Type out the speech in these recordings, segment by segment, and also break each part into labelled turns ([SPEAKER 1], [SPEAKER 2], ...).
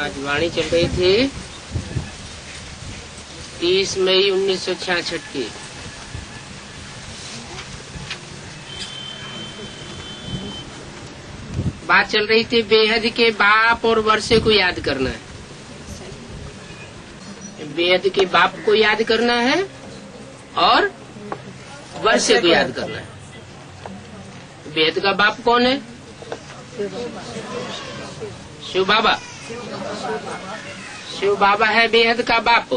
[SPEAKER 1] आज वाणी चल रही थी 30 मई 1966 की। बात चल रही थी बेहद के बाप और वर्षे को याद करना है। बेहद के बाप को याद करना है और वर्षे को याद करना है। बेहद का बाप कौन है? शिव बाबा। शिव बाबा है बेहद का बाप।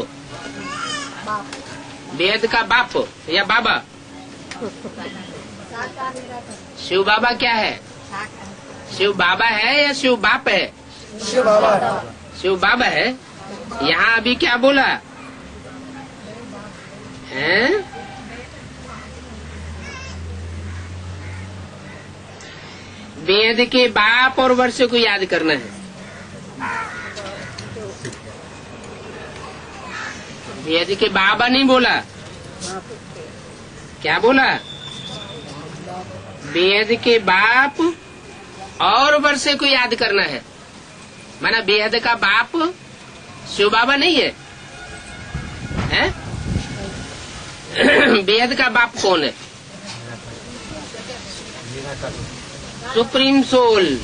[SPEAKER 1] बेहद का बाप या बाबा। शिव बाबा क्या है? शिव बाबा है या शिव बाप है?
[SPEAKER 2] शिव बाबा।
[SPEAKER 1] शिव बाबा है। यहाँ अभी क्या बोला है? बेहद के बाप और वर्षे को याद करना है। बेहद के बाबा नहीं बोला, क्या बोला? बेहद के बाप और वर्षे को याद करना है। माना बेहद का बाप शिव बाबा नहीं है, हैं? बेहद का बाप कौन है? सुप्रीम सोल,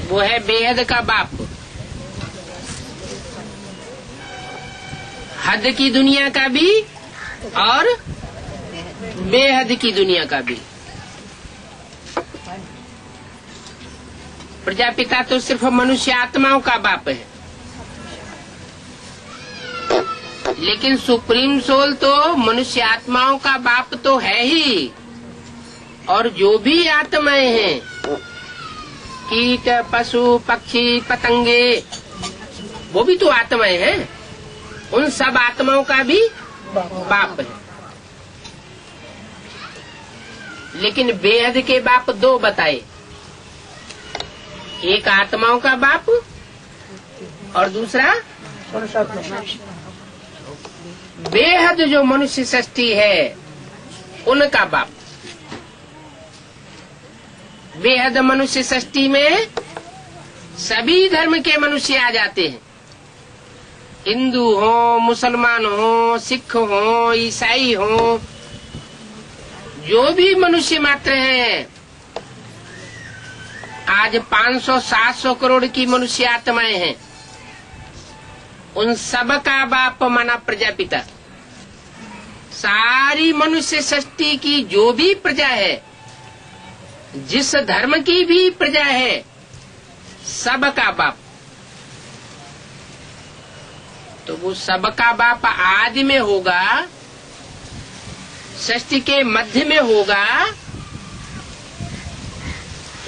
[SPEAKER 1] वो है बेहद का बाप। हद की दुनिया का भी और बेहद की दुनिया का भी। प्रजापिता तो सिर्फ मनुष्य आत्माओं का बाप है, लेकिन सुप्रीम सोल तो मनुष्य आत्माओं का बाप तो है ही। और जो भी आत्माएं हैं, कीट पशु पक्षी पतंगे, वो भी तो आत्माएं हैं। उन सब आत्माओं का भी बाप है। लेकिन बेहद के बाप दो बताए, एक आत्माओं का बाप और दूसरा बेहद जो मनुष्य सृष्टि है उनका बाप। बेहद मनुष्य सृष्टि में सभी धर्म के मनुष्य आ जाते हैं। हिंदू हो, मुसलमान हो, सिख हो, ईसाई हो, जो भी मनुष्य मात्र हैं। आज 500-700 करोड़ की मनुष्य आत्माएं हैं। उन सब का बाप माना प्रजापिता। सारी मनुष्य सृष्टि की जो भी प्रजा है, जिस धर्म की भी प्रजा है, सबका बाप। तो वो सबका बाप आदि में होगा, सृष्टि के मध्य में होगा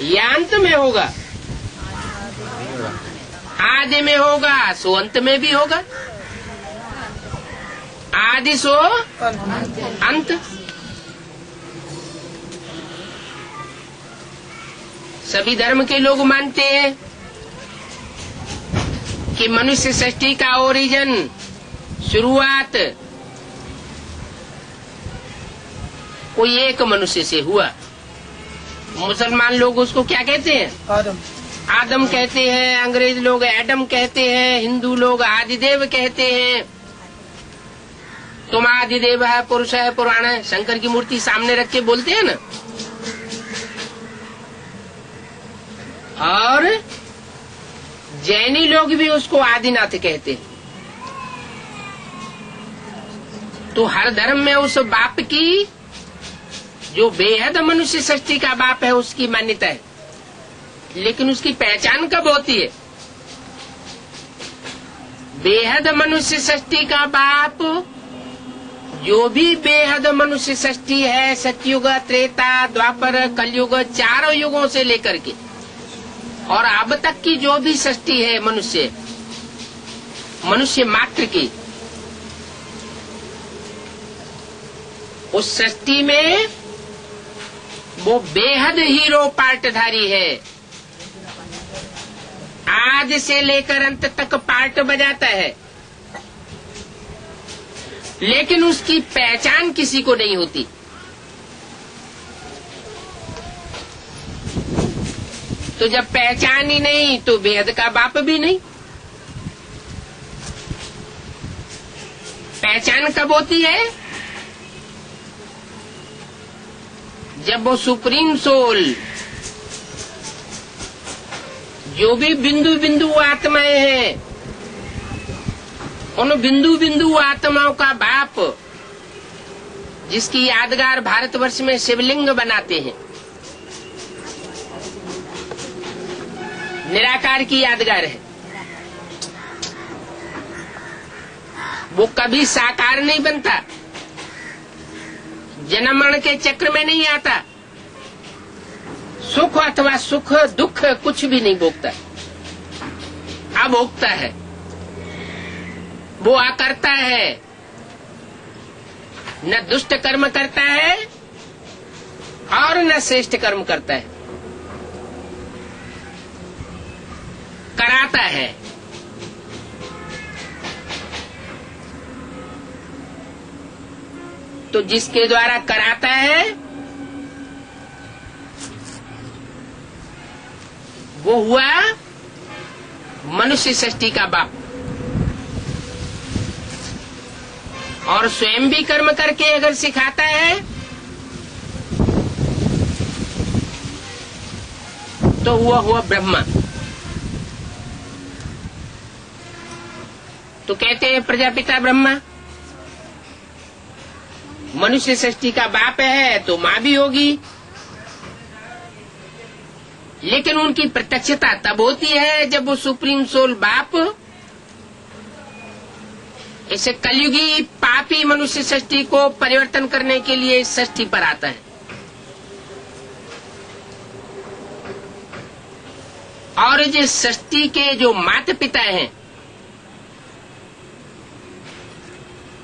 [SPEAKER 1] या अंत में होगा? आदि में होगा सो अंत में भी होगा। आदि सो अंत। सभी धर्म के लोग मानते हैं कि मनुष्य सृष्टि का ओरिजिन, शुरुआत कोई एक मनुष्य से हुआ। मुसलमान लोग उसको क्या कहते हैं? आदम कहते हैं। अंग्रेज लोग एडम कहते हैं। हिंदू लोग आदिदेव कहते हैं। तुम आदिदेव है, पुरुष है, पुराण है। शंकर की मूर्ति सामने रख के बोलते हैं ना। और जैनी लोग भी उसको आदिनाथ कहते हैं। तो हर धर्म में उस बाप की, जो बेहद मनुष्य सृष्टि का बाप है, उसकी मान्यता है। लेकिन उसकी पहचान कब होती है? बेहद मनुष्य सृष्टि का बाप, जो भी बेहद मनुष्य सृष्टि है, सतयुग, त्रेता, द्वापर, कलयुग, चारों युगों से लेकर के और अब तक की जो भी सृष्टि है मनुष्य मात्र की, उस सृष्टि में वो बेहद हीरो पार्टधारी है। आज से लेकर अंत तक पार्ट बजाता है, लेकिन उसकी पहचान किसी को नहीं होती। तो जब पहचान ही नहीं तो बेहद का बाप भी नहीं। पहचान कब होती है? जब वो सुप्रीम सोल जो भी बिंदु बिंदु आत्माएं हैं, उन बिंदु बिंदु आत्माओं का बाप, जिसकी यादगार भारतवर्ष में शिवलिंग बनाते हैं, निराकार की यादगार है, वो कभी साकार नहीं बनता, जन्म मरण के चक्र में नहीं आता, सुख अथवा सुख दुख कुछ भी नहीं भोगता, अभोक्ता है, वो अकर्ता है, न दुष्ट कर्म करता है और न श्रेष्ठ कर्म करता है, कराता है। तो जिसके द्वारा कराता है वो हुआ मनुष्य सृष्टि का बाप, और स्वयं भी कर्म करके अगर सिखाता है तो हुआ ब्रह्मा। तो कहते हैं प्रजापिता ब्रह्मा, मनुष्य सृष्टि का बाप है तो माँ भी होगी, लेकिन उनकी प्रत्यक्षता तब होती है जब वो सुप्रीम सोल बाप इसे कलयुगी पापी मनुष्य सृष्टि को परिवर्तन करने के लिए इस सृष्टि पर आता है। और जिस सृष्टि के जो माता पिता हैं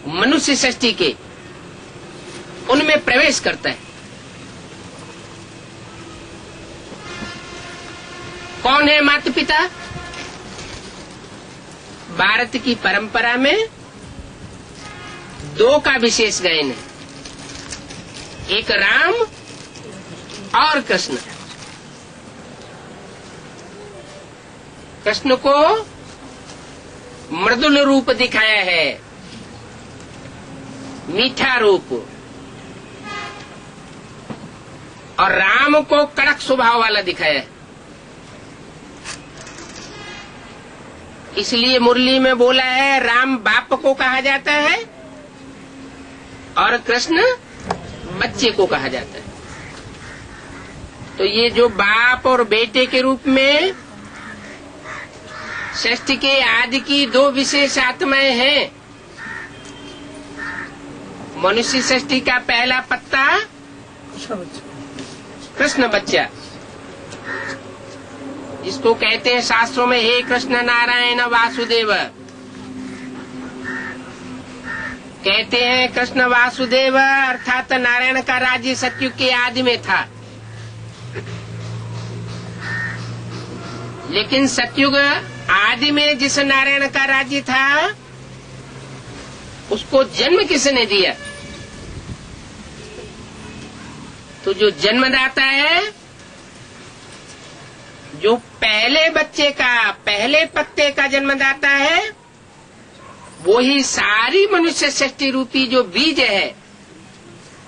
[SPEAKER 1] मनुष्य सृष्टि के, उनमें प्रवेश करता है। कौन है माता पिता? भारत की परंपरा में दो का विशेष गायन है, एक राम और कृष्ण। कृष्ण को मृदुल रूप दिखाया है, मीठा रूप, और राम को कड़क स्वभाव वाला दिखाया है। इसलिए मुरली में बोला है राम बाप को कहा जाता है और कृष्ण बच्चे को कहा जाता है। तो ये जो बाप और बेटे के रूप में सृष्टि के आदि की दो विशेष आत्माएं हैं। मनुष्य सृष्टि का पहला पत्ता कृष्ण बच्चा, जिसको कहते हैं शास्त्रों में हे कृष्ण नारायण वासुदेव। कहते हैं कृष्ण वासुदेव अर्थात नारायण का राज्य सतयुग के आदि में था, लेकिन सतयुग आदि में जिस नारायण का राज्य था उसको जन्म किसने दिया? तो जो जन्मदाता है, जो पहले बच्चे का, पहले पत्ते का जन्मदाता है, वो ही सारी मनुष्य सृष्टि रूपी जो बीज है,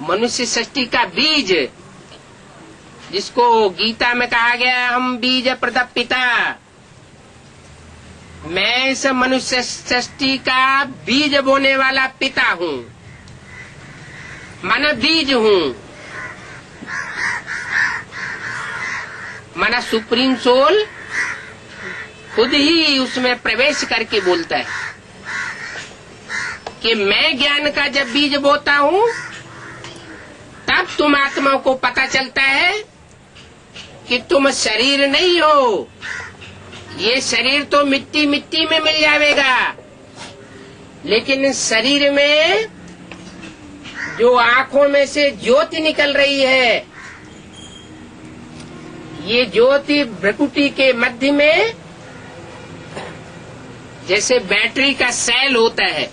[SPEAKER 1] मनुष्य सृष्टि का बीज, जिसको गीता में कहा गया हम बीज प्रदप पिता। मैं इस मनुष्य सृष्टि का बीज बोने वाला पिता हूँ, माना बीज हूँ। माना सुप्रीम सोल खुद ही उसमें प्रवेश करके बोलता है कि मैं ज्ञान का जब बीज बोता हूँ तब तुम आत्माओं को पता चलता है कि तुम शरीर नहीं हो, ये शरीर तो मिट्टी मिट्टी में मिल जाएगा, लेकिन शरीर में जो आंखों में से ज्योति निकल रही है, ये ज्योति भ्रकुटी के मध्य में जैसे बैटरी का सेल होता है,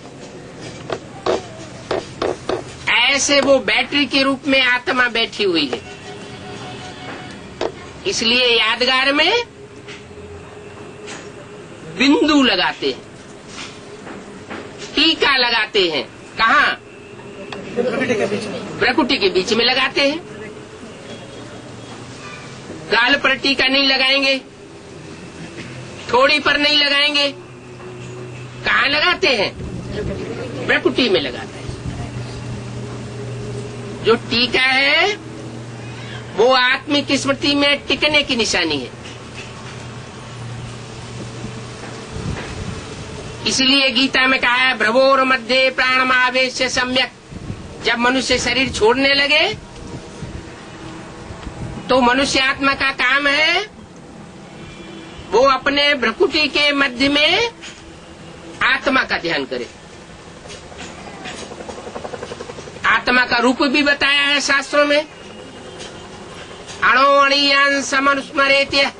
[SPEAKER 1] ऐसे वो बैटरी के रूप में आत्मा बैठी हुई है। इसलिए यादगार में बिंदु लगाते हैं, टीका लगाते हैं। कहाँ? भ्रकुटी के बीच में लगाते हैं। गाल पर टीका नहीं लगाएंगे, थोड़ी पर नहीं लगाएंगे। कहाँ लगाते हैं? भ्रकुटी में लगाते हैं। जो टीका है वो आत्मिक स्मृति में टिकने की निशानी है। इसलिए गीता में कहा है भ्रवोर मध्य प्राणमावेश्य सम्यक। जब मनुष्य शरीर छोड़ने लगे तो मनुष्य आत्मा का काम है वो अपने भ्रकुटी के मध्य में आत्मा का ध्यान करे। आत्मा का रूप भी बताया है शास्त्रों में, अणो अणीयान समनुस्मरेत्य।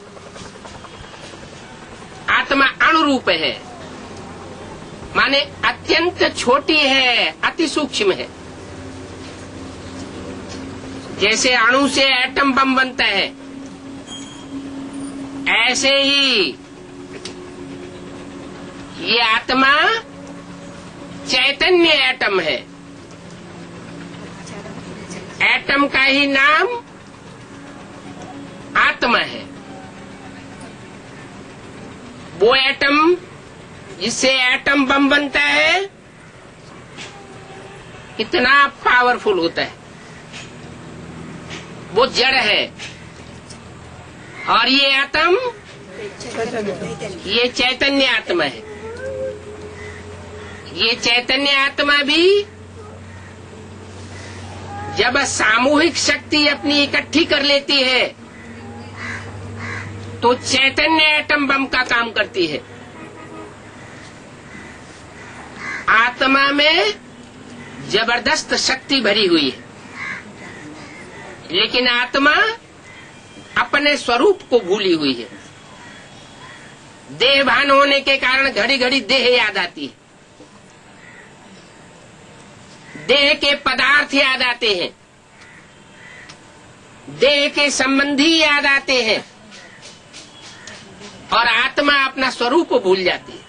[SPEAKER 1] आत्मा अणुरूप है, माने अत्यंत छोटी है, अति सूक्ष्म है। जैसे अणु से एटम बम बनता है, ऐसे ही ये आत्मा चैतन्य एटम है। एटम का ही नाम आत्मा है। वो एटम जिससे एटम बम बनता है कितना पावरफुल होता है। वो जड़ है और ये आत्म ये चैतन्य आत्मा है। ये चैतन्य आत्मा भी जब सामूहिक शक्ति अपनी इकट्ठी कर लेती है तो चैतन्य एटम बम का काम करती है। आत्मा में जबरदस्त शक्ति भरी हुई है, लेकिन आत्मा अपने स्वरूप को भूली हुई है। देहभान होने के कारण घड़ी घड़ी देह याद आती है, देह के पदार्थ याद आते हैं, देह के संबंधी याद आते हैं और आत्मा अपना स्वरूप भूल जाती है।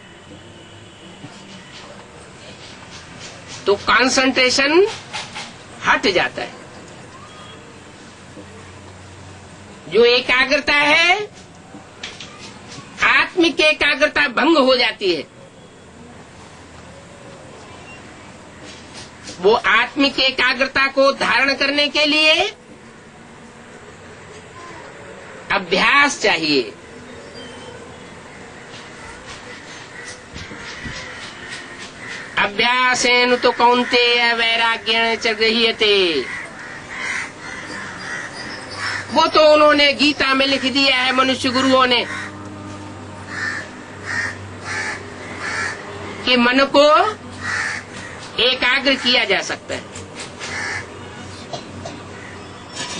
[SPEAKER 1] तो कंसंट्रेशन हट जाता है। जो एकाग्रता है, आत्मिक एकाग्रता भंग हो जाती है। वो आत्मिक एकाग्रता को धारण करने के लिए अभ्यास चाहिए। अभ्यासेन तो कौन्तेय वैराग्येण च गृह्यते। वो तो उन्होंने गीता में लिख दिया है मनुष्य गुरुओं ने कि मन को एकाग्र किया जा सकता है।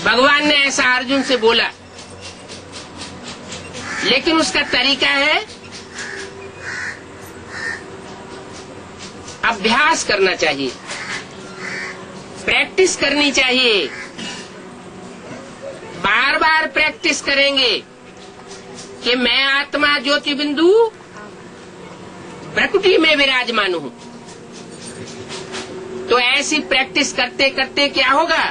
[SPEAKER 1] भगवान ने ऐसा अर्जुन से बोला, लेकिन उसका तरीका है अभ्यास करना चाहिए, प्रैक्टिस करनी चाहिए। बार बार प्रैक्टिस करेंगे कि मैं आत्मा ज्योति बिंदु भ्रकुटी में विराजमान हूं, तो ऐसी प्रैक्टिस करते करते क्या होगा,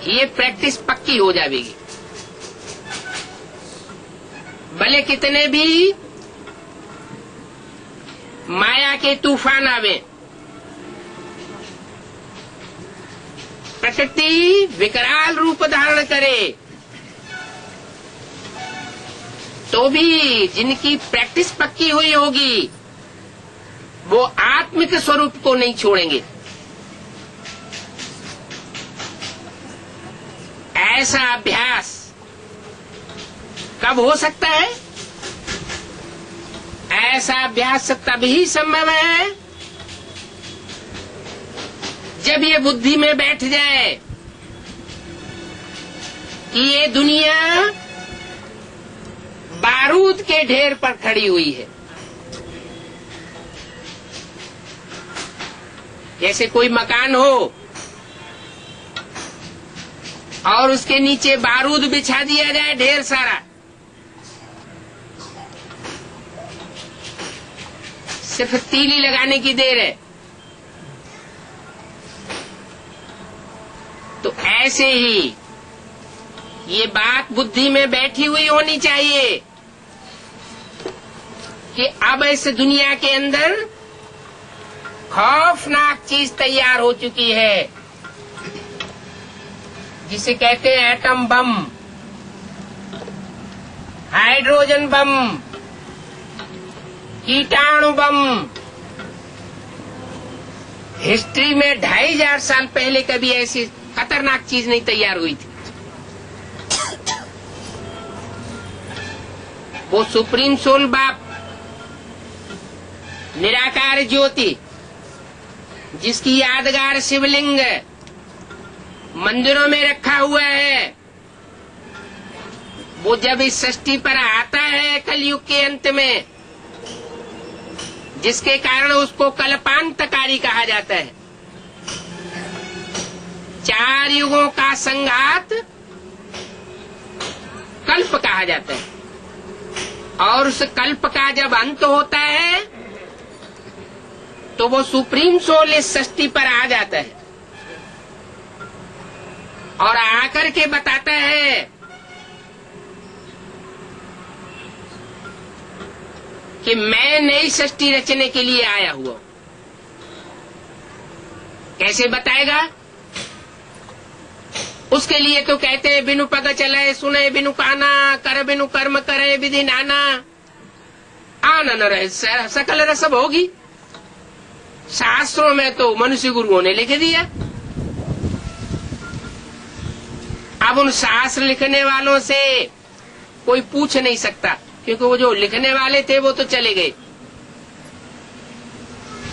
[SPEAKER 1] ये प्रैक्टिस पक्की हो जाएगी। भले कितने भी माया के तूफान आवे, प्रकृति विकराल रूप धारण करे, तो भी जिनकी प्रैक्टिस पक्की हुई होगी वो आत्मिक स्वरूप को नहीं छोड़ेंगे। ऐसा अभ्यास कब हो सकता है? ऐसा अभ्यास तभी संभव है जब ये बुद्धि में बैठ जाए कि ये दुनिया बारूद के ढेर पर खड़ी हुई है। जैसे कोई मकान हो और उसके नीचे बारूद बिछा दिया जाए ढेर सारा, सिर्फ तीली लगाने की देर है। तो ऐसे ही ये बात बुद्धि में बैठी हुई होनी चाहिए कि अब इस दुनिया के अंदर खौफनाक चीज तैयार हो चुकी है, जिसे कहते हैं एटम बम, हाइड्रोजन बम, कीटाणु बम। हिस्ट्री में 2500 साल पहले कभी ऐसी खतरनाक चीज नहीं तैयार हुई थी। वो सुप्रीम सोल बाप, निराकार ज्योति, जिसकी यादगार शिवलिंग मंदिरों में रखा हुआ है, वो जब इस सृष्टि पर आता है कलयुग के अंत में, जिसके कारण उसको कल्पांतकारी कहा जाता है। 4 युगों का संघात कल्प कहा जाता है, और उस कल्प का जब अंत होता है तो वो सुप्रीम सोल इस सृष्टि पर आ जाता है और आकर के बताता है कि मैं नई सृष्टि रचने के लिए आया हुआ। कैसे बताएगा? उसके लिए तो कहते हैं बिनु पग चले सुने बिनु काना, कर बिनु कर्म करे विधि नाना, आना न रहे सकल रसब होगी। शास्त्रों में तो मनुष्य गुरुओं ने लिख दिया। अब उन शास्त्र लिखने वालों से कोई पूछ नहीं सकता, क्योंकि वो जो लिखने वाले थे वो तो चले गए।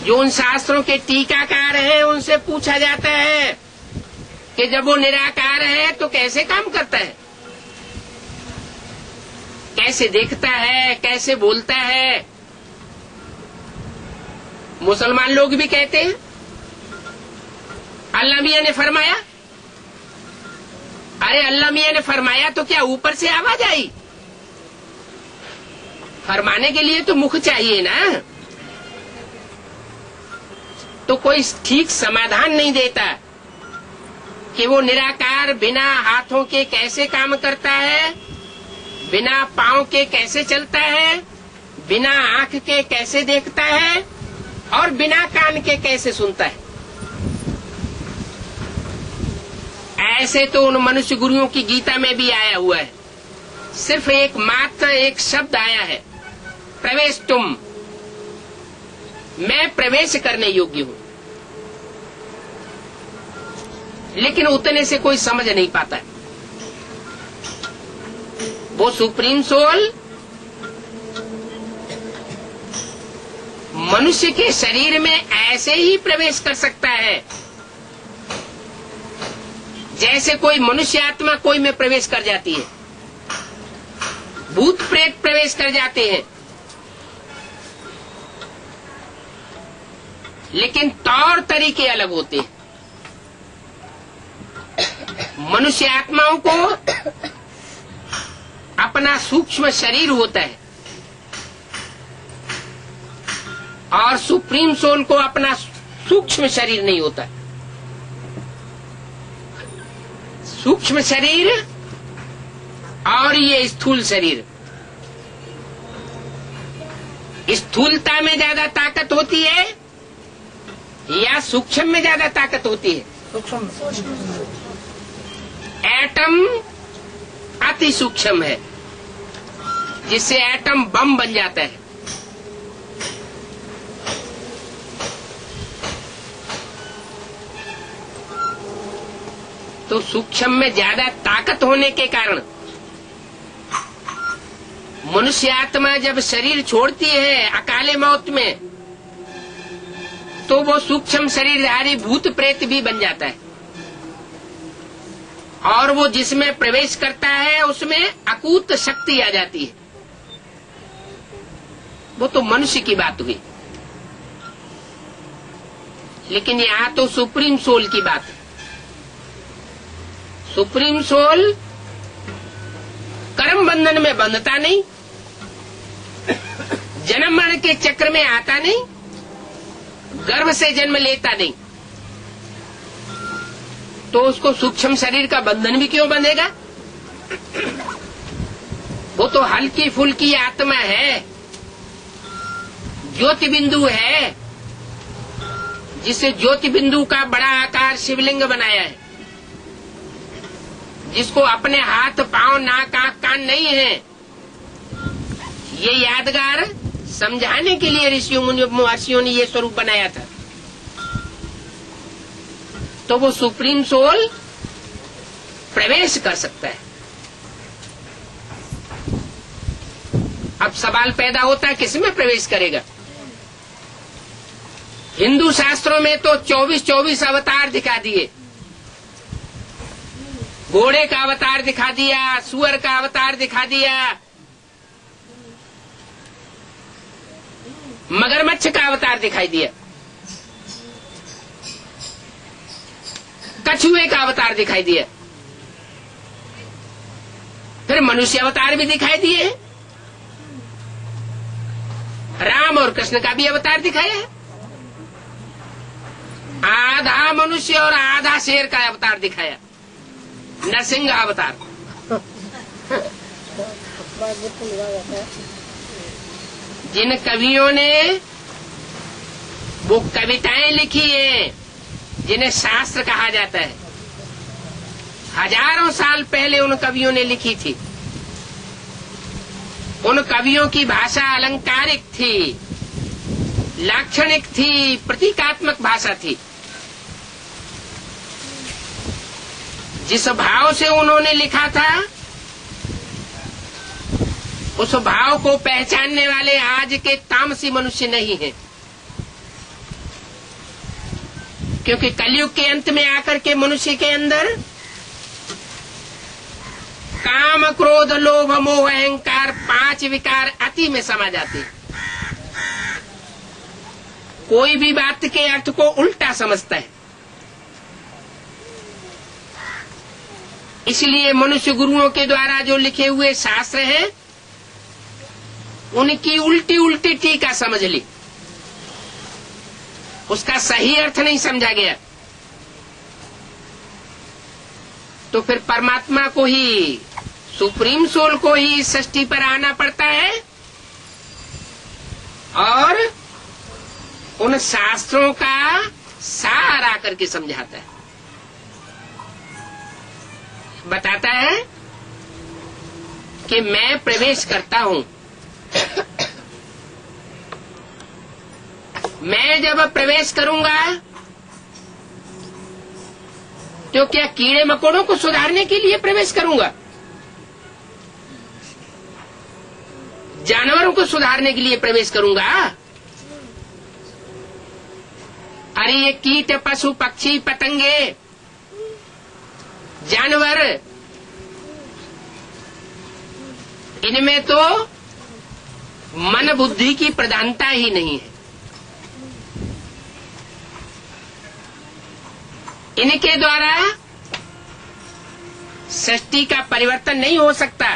[SPEAKER 1] जो उन शास्त्रों के टीकाकार हैं उनसे पूछा जाता है कि जब वो निराकार है तो कैसे काम करता है, कैसे देखता है, कैसे बोलता है। मुसलमान लोग भी कहते हैं अल्लाह मियां ने फरमाया। अरे अल्लाह मियां ने फरमाया तो क्या ऊपर से आवाज आई? फरमाने के लिए तो मुख चाहिए ना। तो कोई ठीक समाधान नहीं देता कि वो निराकार बिना हाथों के कैसे काम करता है, बिना पांव के कैसे चलता है, बिना आंख के कैसे देखता है और बिना कान के कैसे सुनता है। ऐसे तो उन मनुष्य गुरुओं की गीता में भी आया हुआ है। सिर्फ एक शब्द आया है, प्रवेश तुम, मैं प्रवेश करने योग्य हूं। लेकिन उतने से कोई समझ नहीं पाता है। वो सुप्रीम सोल मनुष्य के शरीर में ऐसे ही प्रवेश कर सकता है जैसे कोई मनुष्य आत्मा कोई में प्रवेश कर जाती है, भूत प्रेत प्रवेश कर जाते हैं। लेकिन तौर तरीके अलग होते हैं। मनुष्य आत्माओं को अपना सूक्ष्म शरीर होता है और सुप्रीम सोल को अपना सूक्ष्म शरीर नहीं होता। सूक्ष्म शरीर और ये स्थूल शरीर, स्थूलता में ज्यादा ताकत होती है या सूक्ष्म में ज्यादा ताकत होती है? एटम अति सूक्ष्म है, जिससे एटम बम बन जाता है। तो सूक्ष्म में ज्यादा ताकत होने के कारण मनुष्य आत्मा जब शरीर छोड़ती है अकाले मौत में, तो वो सूक्ष्म शरीरधारी भूत प्रेत भी बन जाता है और वो जिसमें प्रवेश करता है उसमें अकूत शक्ति आ जाती है। वो तो मनुष्य की बात हुई, लेकिन यहां तो सुप्रीम सोल की बात है। सुप्रीम सोल कर्म बंधन में बंधता नहीं, जन्म मरण के चक्र में आता नहीं, गर्भ से जन्म लेता नहीं, तो उसको सूक्ष्म शरीर का बंधन भी क्यों बंधेगा? वो तो हल्की फुल्की आत्मा है, ज्योति बिंदु है, जिसे ज्योति बिंदु का बड़ा आकार शिवलिंग बनाया है, जिसको अपने हाथ पांव नाक आंख कान नहीं है। ये यादगार समझाने के लिए ऋषियों महर्षियों ने ये स्वरूप बनाया था। तो वो सुप्रीम सोल प्रवेश कर सकता है। अब सवाल पैदा होता है किसमें प्रवेश करेगा? हिंदू शास्त्रों में तो 24 अवतार दिखा दिए। घोड़े का अवतार दिखा दिया, सुअर का अवतार दिखा दिया, मगरमच्छ का अवतार दिखाई दिया, कछुए का अवतार दिखाई दिया, फिर मनुष्य अवतार भी दिखाई दिए। राम और कृष्ण का भी अवतार दिखाया है। आधा मनुष्य और आधा शेर का अवतार दिखाया, नरसिंह अवतार। जिन कवियों ने वो कविताएं लिखी हैं, जिन्हें शास्त्र कहा जाता है, हजारों साल पहले उन कवियों ने लिखी थी। उन कवियों की भाषा अलंकारिक थी, लाक्षणिक थी, प्रतीकात्मक भाषा थी। जिस भाव से उन्होंने लिखा था, उस भाव को पहचानने वाले आज के तामसी मनुष्य नहीं हैं। क्योंकि कलयुग के अंत में आकर के मनुष्य के अंदर काम, क्रोध, लोभ, मोह, अहंकार 5 विकार अति में समा जाते हैं। कोई भी बात के अर्थ को उल्टा समझता है। इसलिए मनुष्य गुरुओं के द्वारा जो लिखे हुए शास्त्र हैं, उनकी उल्टी उल्टी टीका समझ ली, उसका सही अर्थ नहीं समझा गया। तो फिर परमात्मा को ही, सुप्रीम सोल को ही इस सृष्टि पर आना पड़ता है और उन शास्त्रों का सार आकर के समझाता है, बताता है कि मैं प्रवेश करता हूं। मैं जब प्रवेश करूंगा तो क्या कीड़े मकोड़ों को सुधारने के लिए प्रवेश करूंगा? जानवरों को सुधारने के लिए प्रवेश करूंगा? अरे ये कीट, पशु, पक्षी, पतंगे, जानवर, इनमें तो मन बुद्धि की प्रधानता ही नहीं है। इनके द्वारा सृष्टि का परिवर्तन नहीं हो सकता।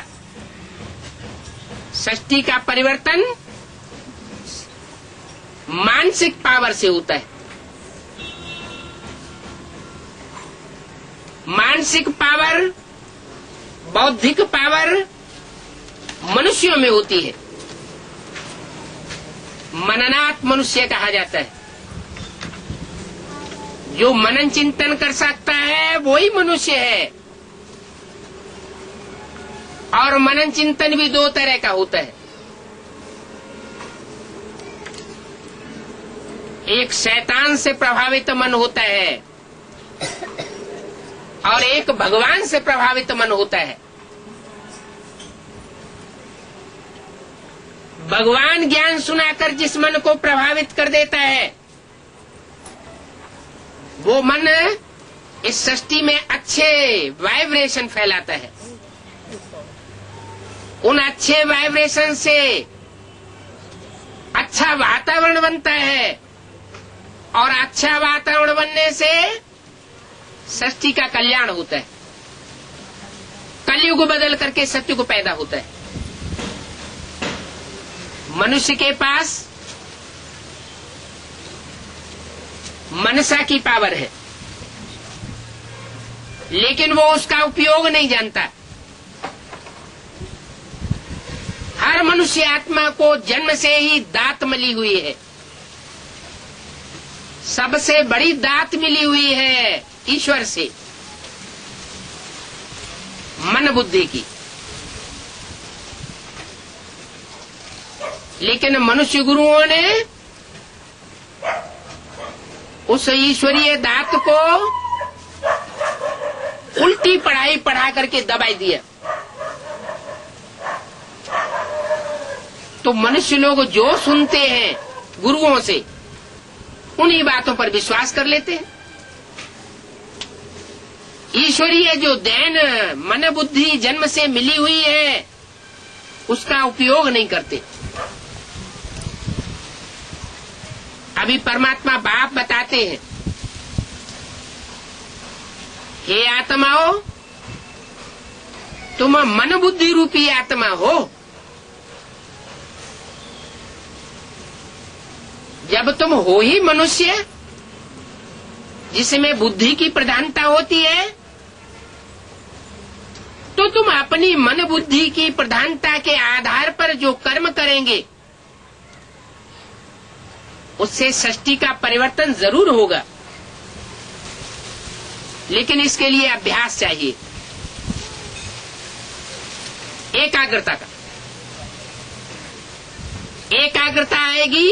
[SPEAKER 1] सृष्टि का परिवर्तन मानसिक पावर से होता है। मानसिक पावर, बौद्धिक पावर मनुष्यों में होती है। मननात् मनुष्य कहा जाता है। जो मनन चिंतन कर सकता है वही मनुष्य है। और मनन चिंतन भी 2 तरह का होता है। एक शैतान से प्रभावित मन होता है और एक भगवान से प्रभावित मन होता है। भगवान ज्ञान सुनाकर जिस मन को प्रभावित कर देता है, वो मन इस सृष्टि में अच्छे वाइब्रेशन फैलाता है। उन अच्छे वाइब्रेशन से अच्छा वातावरण बनता है और अच्छा वातावरण बनने से सृष्टि का कल्याण होता है। कलयुग बदल करके सत्युग पैदा होता है। मनुष्य के पास मनसा की पावर है, लेकिन वो उसका उपयोग नहीं जानता। हर मनुष्य आत्मा को जन्म से ही दात मिली हुई है। सबसे बड़ी दात मिली हुई है ईश्वर से, मन बुद्धि की। लेकिन मनुष्य गुरुओं ने उस ईश्वरीय दात को उल्टी पढ़ाई पढ़ा करके दबाई दिया। तो मनुष्य लोग जो सुनते हैं गुरुओं से, उन्हीं बातों पर विश्वास कर लेते हैं। ईश्वरीय जो देन मन बुद्धि जन्म से मिली हुई है, उसका उपयोग नहीं करते। अभी परमात्मा बाप बताते हैं, हे आत्माओं, तुम मन बुद्धि रूपी आत्मा हो। जब तुम हो ही मनुष्य, जिसमें बुद्धि की प्रधानता होती है, तो तुम अपनी मन बुद्धि की प्रधानता के आधार पर जो कर्म करेंगे, उससे सृष्टि का परिवर्तन जरूर होगा। लेकिन इसके लिए अभ्यास चाहिए, एकाग्रता का। एकाग्रता आएगी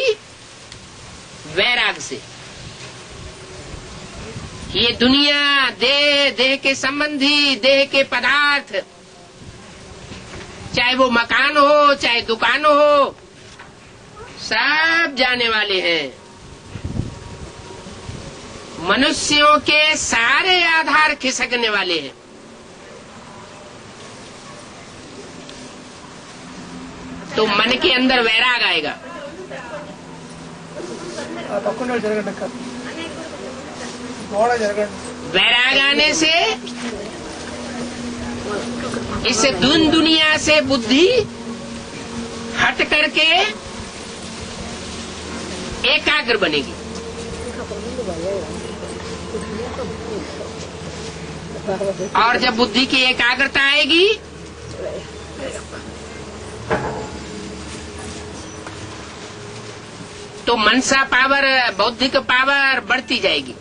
[SPEAKER 1] वैराग से। ये दुनिया, देह के संबंधी, देह के पदार्थ, चाहे वो मकान हो, चाहे दुकान हो, सब जाने वाले हैं। मनुष्यों के सारे आधार खिसकने वाले हैं। तो मन के अंदर वैराग आएगा। वैराग आने से इस दुनिया से बुद्धि हट करके एकाग्र बनेगी। और जब बुद्धि की एकाग्रता आएगी, तो मनसा पावर, बौद्धिक पावर बढ़ती जाएगी।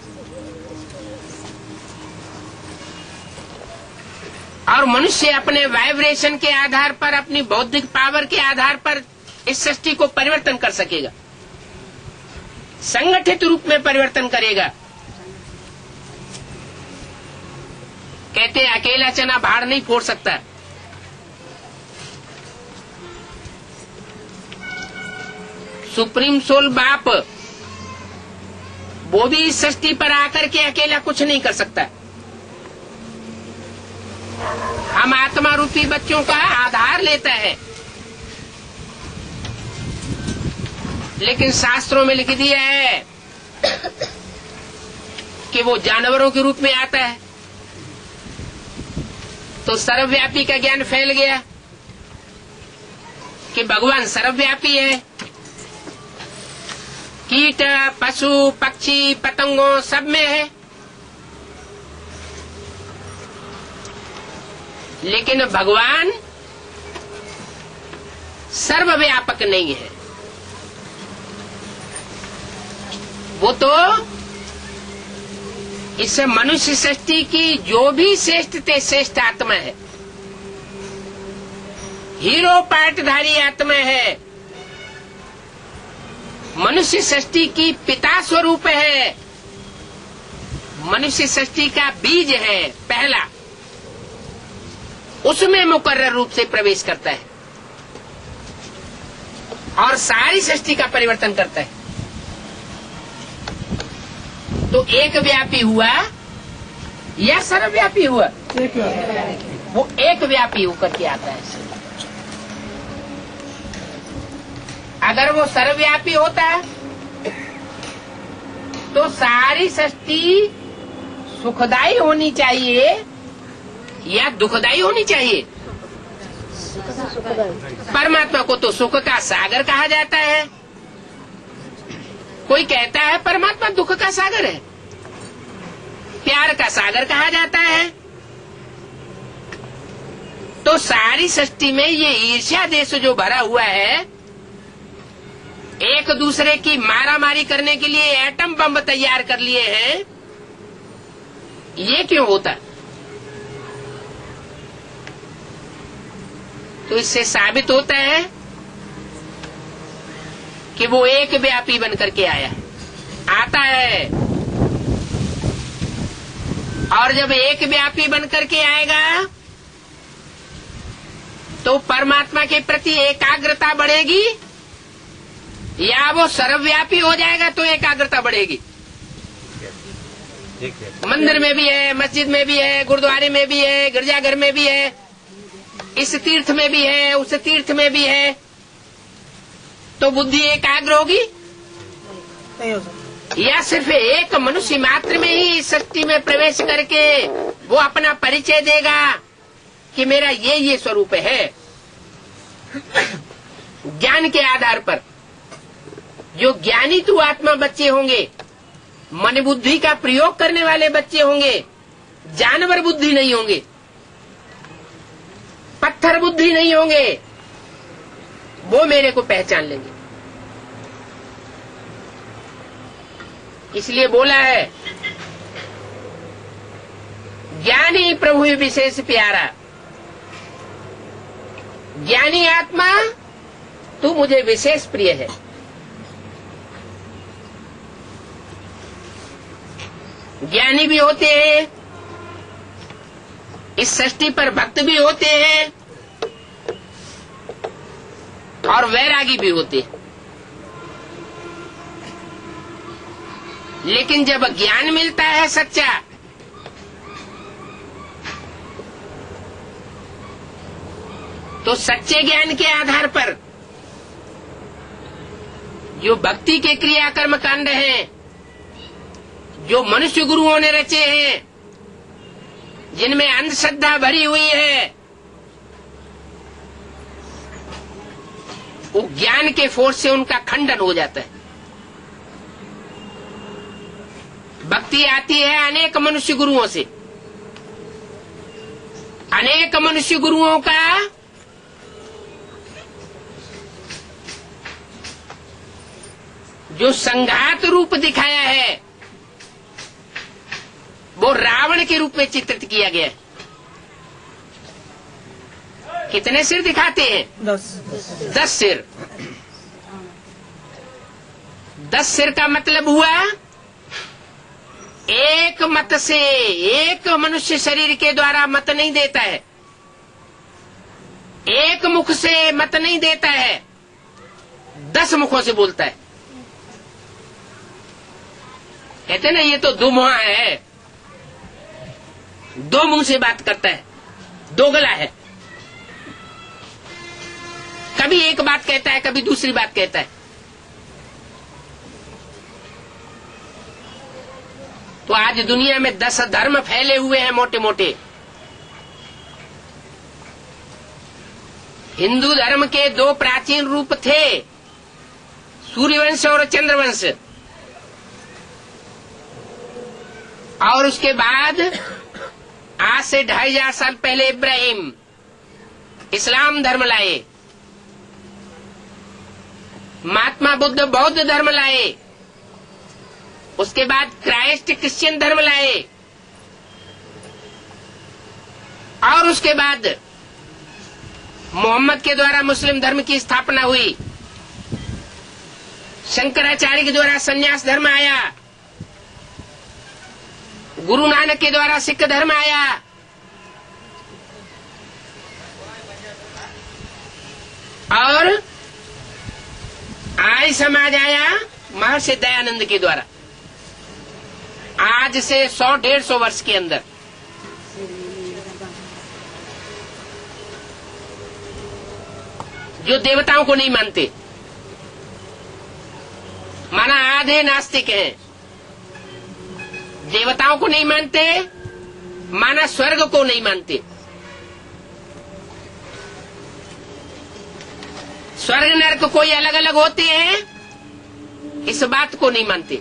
[SPEAKER 1] और मनुष्य अपने वाइब्रेशन के आधार पर, अपनी बौद्धिक पावर के आधार पर इस सृष्टि को परिवर्तन कर सकेगा, संगठित रूप में परिवर्तन करेगा। कहते हैं अकेला चना भाड़ नहीं फोड़ सकता। सुप्रीम सोल बाप, वो भी इस सृष्टि पर आकर के अकेला कुछ नहीं कर सकता। हम आत्मा रूपी बच्चों का आधार लेता है, लेकिन शास्त्रों में लिख दिया है कि वो जानवरों के रूप में आता है। तो सर्वव्यापी का ज्ञान फैल गया कि भगवान सर्वव्यापी है। कीट, पशु, पक्षी, पतंगों सब में है। लेकिन भगवान सर्वव्यापक नहीं है। वो तो इस मनुष्य सृष्टि की जो भी श्रेष्ठ से श्रेष्ठ आत्मा है, हीरो पाटधारी आत्मा है, मनुष्य सृष्टि की पिता स्वरूप है, मनुष्य सृष्टि का बीज है पहला, उसमें मुकर्रर रूप से प्रवेश करता है और सारी सृष्टि का परिवर्तन करता है। तो एक व्यापी हुआ या सर्वव्यापी हुआ? वो एक व्यापी होकर के आता है। अगर वो सर्वव्यापी होता तो सारी सृष्टि सुखदायी होनी चाहिए, या दुखदायी होनी चाहिए? परमात्मा को तो सुख का सागर कहा जाता है। कोई कहता है परमात्मा दुख का सागर है, प्यार का सागर कहा जाता है। तो सारी सृष्टि में ये ईर्ष्या देश जो भरा हुआ है, एक दूसरे की मारामारी करने के लिए एटम बम तैयार कर लिए हैं, ये क्यों होता? तो इससे साबित होता है कि वो एक व्यापी बन करके आता है। और जब एक व्यापी बन करके आएगा तो परमात्मा के प्रति एकाग्रता बढ़ेगी, या वो सर्वव्यापी हो जाएगा तो एकाग्रता बढ़ेगी। मंदिर में भी है, मस्जिद में भी है, गुरुद्वारे में भी है, गिरजाघर में भी है, इस तीर्थ में भी है, उस तीर्थ में भी है, तो बुद्धि एकाग्र होगी? या सिर्फ एक मनुष्य मात्र में ही इस सृष्टि में प्रवेश करके वो अपना परिचय देगा कि मेरा ये स्वरूप है? ज्ञान के आधार पर जो ज्ञानी तू आत्मा बच्चे होंगे, मन बुद्धि का प्रयोग करने वाले बच्चे होंगे, जानवर बुद्धि नहीं होंगे, पत्थर बुद्धि नहीं होंगे, वो मेरे को पहचान लेंगे। इसलिए बोला है ज्ञानी प्रभु विशेष प्यारा। ज्ञानी आत्मा तू मुझे विशेष प्रिय है। ज्ञानी भी होते हैं, इस सृष्टि पर भक्त भी होते हैं, और वैरागी भी होते हैं। लेकिन जब ज्ञान मिलता है सच्चा, तो सच्चे ज्ञान के आधार पर जो भक्ति के क्रियाकर्म कांड हैं, जो मनुष्य गुरुओं ने रचे हैं, जिनमें अंधश्रद्धा भरी हुई है, वो ज्ञान के फोर्स से उनका खंडन हो जाता है। भक्ति आती है अनेक मनुष्य गुरुओं से। अनेक मनुष्य गुरुओं का जो संघात रूप दिखाया है, वो रावण के रूप में चित्रित किया गया है। कितने सिर दिखाते हैं? 10 सिर। 10 सिर का मतलब हुआ एक मत से, एक मनुष्य शरीर के द्वारा मत नहीं देता है, एक मुख से मत नहीं देता है, 10 मुखों से बोलता है। कहते ना ये तो दुमुहा है, 2 मुंह से बात करता है, दोगला है। कभी एक बात कहता है, कभी दूसरी बात कहता है। तो आज दुनिया में 10 धर्म फैले हुए हैं मोटे मोटे। हिंदू धर्म के 2 प्राचीन रूप थे, सूर्यवंश और चंद्रवंश। और उसके बाद आज से 2500 साल पहले इब्राहिम इस्लाम धर्म लाए, महात्मा बुद्ध बौद्ध धर्म लाए, उसके बाद क्राइस्ट क्रिश्चियन धर्म लाए, और उसके बाद मोहम्मद के द्वारा मुस्लिम धर्म की स्थापना हुई, शंकराचार्य के द्वारा संन्यास धर्म आया, गुरु नानक के द्वारा सिख धर्म आया, और आर्य समाज आया महर्षि दयानंद के द्वारा। आज से 100-150 वर्ष के अंदर जो देवताओं को नहीं मानते, माना आधे नास्तिक हैं, देवताओं को नहीं मानते, माना स्वर्ग को नहीं मानते, स्वर्ग नरक कोई अलग अलग होते हैं, इस बात को नहीं मानते।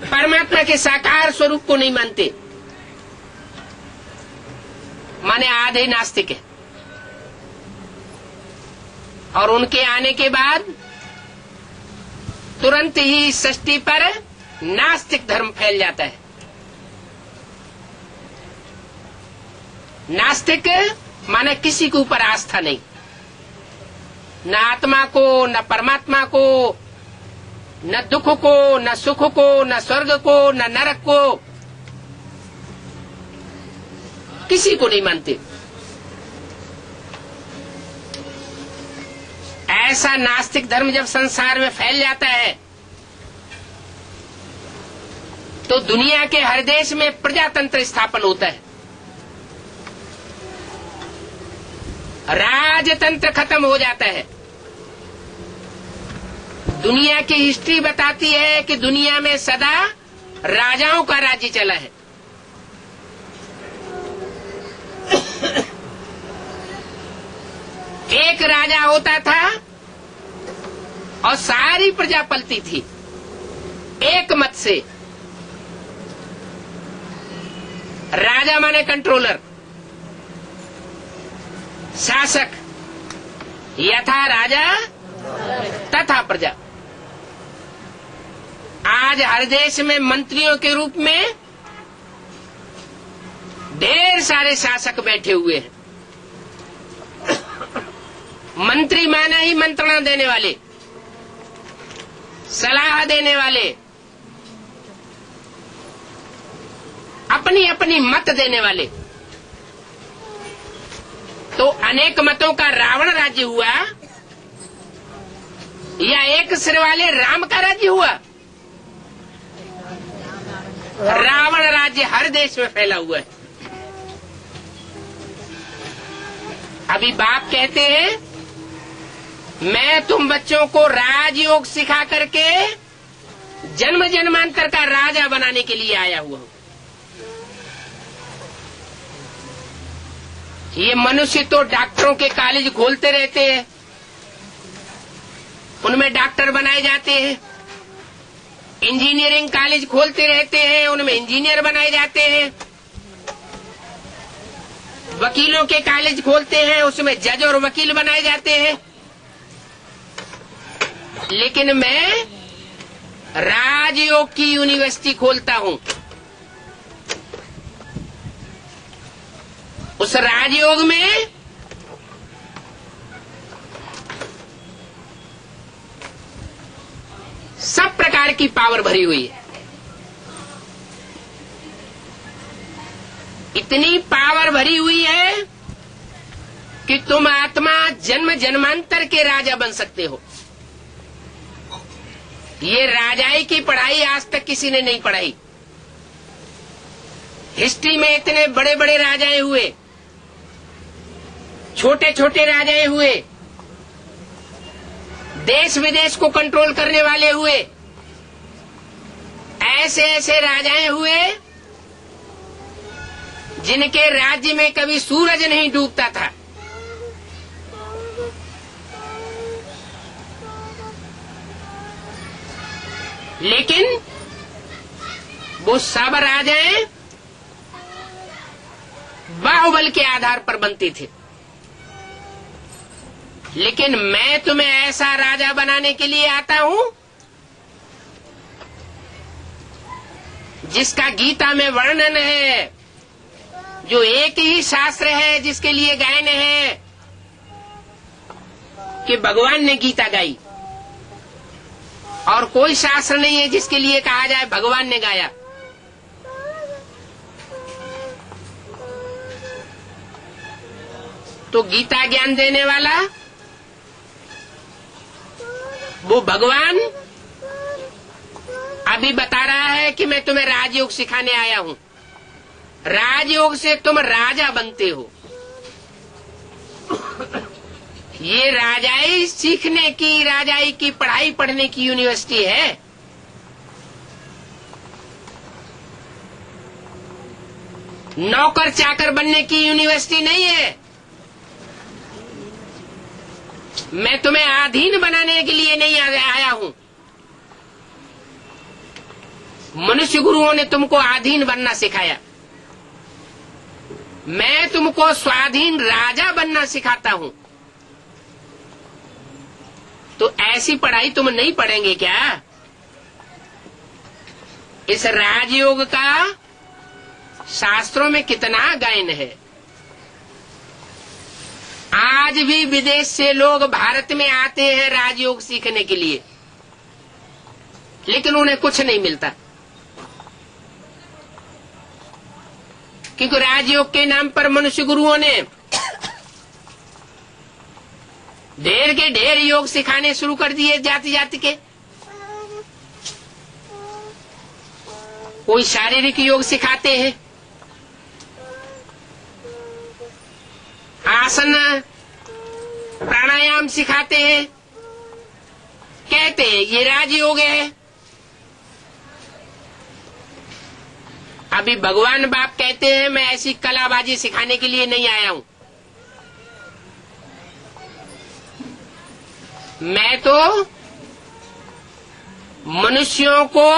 [SPEAKER 1] परमात्मा के साकार स्वरूप को नहीं मानते, माने आधे नास्तिक है। और उनके आने के बाद तुरंत ही सृष्टि पर नास्तिक धर्म फैल जाता है। नास्तिक माने किसी के ऊपर आस्था नहीं, न आत्मा को, न परमात्मा को, न दुख को, न सुख को, न स्वर्ग को, न नरक को, किसी को नहीं मानते। ऐसा नास्तिक धर्म जब संसार में फैल जाता है तो दुनिया के हर देश में प्रजातंत्र स्थापन होता है, राजतंत्र खत्म हो जाता है। दुनिया की हिस्ट्री बताती है कि दुनिया में सदा राजाओं का राज्य चला है। एक राजा होता था और सारी प्रजा पलती थी एक मत से। राजा माने कंट्रोलर, शासक, यथा राजा तथा प्रजा। आज हर देश में मंत्रियों के रूप में ढेर सारे शासक बैठे हुए हैं। मंत्री माना ही मंत्रणा देने वाले, सलाह देने वाले, अपनी अपनी मत देने वाले। तो अनेक मतों का रावण राज्य हुआ या एक सिर वाले राम का राज्य हुआ? रावण राज्य हर देश में फैला हुआ है। अभी बाप कहते हैं मैं तुम बच्चों को राजयोग सिखा करके जन्म जन्मांतर का राजा बनाने के लिए आया हुआ हूं। ये मनुष्य तो डॉक्टरों के कॉलेज खोलते रहते हैं, उनमें डॉक्टर बनाए जाते हैं। इंजीनियरिंग कॉलेज खोलते रहते हैं, उनमें इंजीनियर बनाए जाते हैं। वकीलों के कॉलेज खोलते हैं, उसमें जज और वकील बनाए जाते हैं। लेकिन मैं राजयोग की यूनिवर्सिटी खोलता हूं। उस राजयोग में सब प्रकार की पावर भरी हुई है। इतनी पावर भरी हुई है कि तुम आत्मा जन्म जन्मांतर के राजा बन सकते हो। ये राजाई की पढ़ाई आज तक किसी ने नहीं पढ़ाई। हिस्ट्री में इतने बड़े बड़े राजाएं हुए, छोटे छोटे राजाएं हुए, देश विदेश को कंट्रोल करने वाले हुए, ऐसे ऐसे राजाएं हुए जिनके राज्य में कभी सूरज नहीं डूबता था। लेकिन वो सब राजाएं बाहुबल के आधार पर बनते थे। लेकिन मैं तुम्हें ऐसा राजा बनाने के लिए आता हूं जिसका गीता में वर्णन है, जो एक ही शास्त्र है जिसके लिए गायन है कि भगवान ने गीता गाई, और कोई शास्त्र नहीं है जिसके लिए कहा जाए भगवान ने गाया। तो गीता ज्ञान देने वाला वो भगवान अभी बता रहा है कि मैं तुम्हें राजयोग सिखाने आया हूं। राजयोग से तुम राजा बनते हो। ये राजाई सीखने की, राजाई की पढ़ाई पढ़ने की यूनिवर्सिटी है। नौकर चाकर बनने की यूनिवर्सिटी नहीं है। मैं तुम्हें अधीन बनाने के लिए नहीं आया हूं। मनुष्य गुरुओं ने तुमको अधीन बनना सिखाया, मैं तुमको स्वाधीन राजा बनना सिखाता हूं। तो ऐसी पढ़ाई तुम नहीं पढ़ेंगे क्या? इस राजयोग का शास्त्रों में कितना गायन है। आज भी विदेश से लोग भारत में आते हैं राजयोग सीखने के लिए, लेकिन उन्हें कुछ नहीं मिलता, क्योंकि राजयोग के नाम पर मनुष्य गुरुओं ने ढेर के ढेर योग सिखाने शुरू कर दिए जाति जाति के। कोई शारीरिक योग सिखाते हैं, आसन प्राणायाम सिखाते हैं, कहते हैं ये राजयोग है। अभी भगवान बाप कहते हैं मैं ऐसी कलाबाजी सिखाने के लिए नहीं आया हूं, मैं तो मनुष्यों को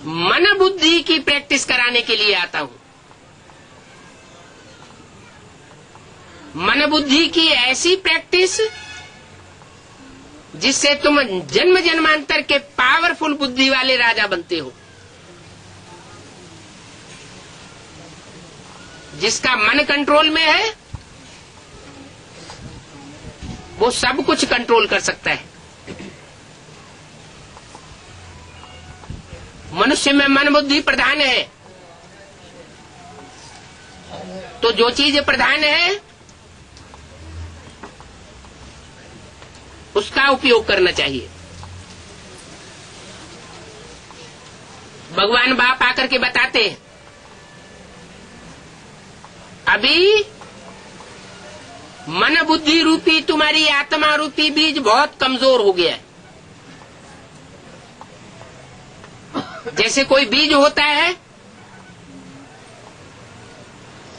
[SPEAKER 1] मन बुद्धि की प्रैक्टिस कराने के लिए आता हूं। मन बुद्धि की ऐसी प्रैक्टिस जिससे तुम जन्म जन्मांतर के पावरफुल बुद्धि वाले राजा बनते हो। जिसका मन कंट्रोल में है वो सब कुछ कंट्रोल कर सकता है। मनुष्य में मन बुद्धि प्रधान है, तो जो चीज प्रधान है उसका उपयोग करना चाहिए। भगवान बाप आकर के बताते हैं अभी मन बुद्धि रूपी तुम्हारी आत्मा रूपी बीज बहुत कमजोर हो गया है। जैसे कोई बीज होता है,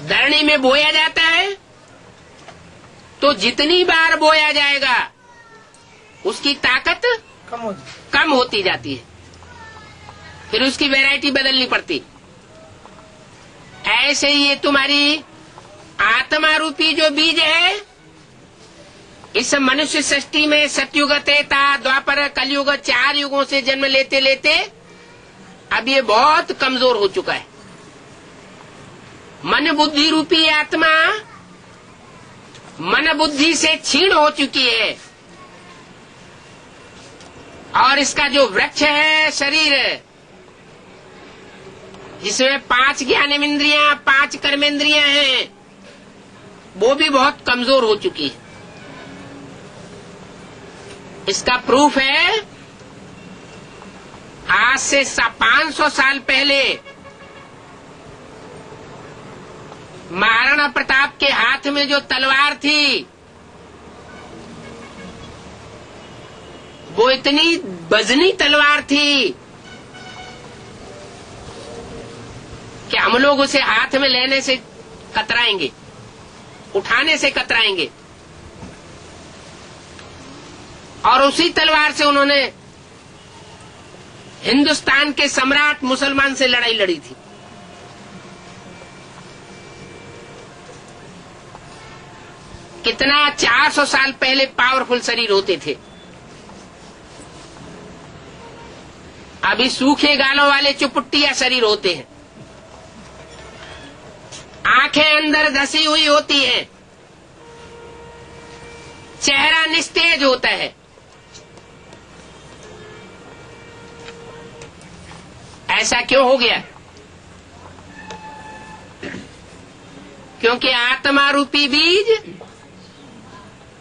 [SPEAKER 1] धरनी में बोया जाता है, तो जितनी बार बोया जाएगा उसकी ताकत कम होती जाती है, फिर उसकी वैरायटी बदलनी पड़ती। ऐसे ही ये तुम्हारी आत्मा रूपी जो बीज है, इस मनुष्य सृष्टि में सतयुग, त्रेता, द्वापर, कलयुग 4 युगों से जन्म लेते लेते अब ये बहुत कमजोर हो चुका है। मन बुद्धि रूपी आत्मा मन बुद्धि से क्षीण हो चुकी है, और इसका जो वृक्ष है शरीर, जिसमें 5 ज्ञानेंद्रियां, 5 कर्मेंद्रियां हैं, वो भी बहुत कमजोर हो चुकी है। इसका प्रूफ है आज से 500 साल पहले महाराणा प्रताप के हाथ में जो तलवार थी वो इतनी वजनी तलवार थी कि हम लोग उसे हाथ में लेने से कतराएंगे, उठाने से कतराएंगे। और उसी तलवार से उन्होंने हिंदुस्तान के सम्राट मुसलमान से लड़ाई लड़ी थी। कितना 400 साल पहले पावरफुल शरीर होते थे। अभी सूखे गालों वाले चुपटिया शरीर होते हैं, आंखें अंदर धसी हुई होती हैं, चेहरा निस्तेज होता है। ऐसा क्यों हो गया? क्योंकि आत्मा रूपी बीज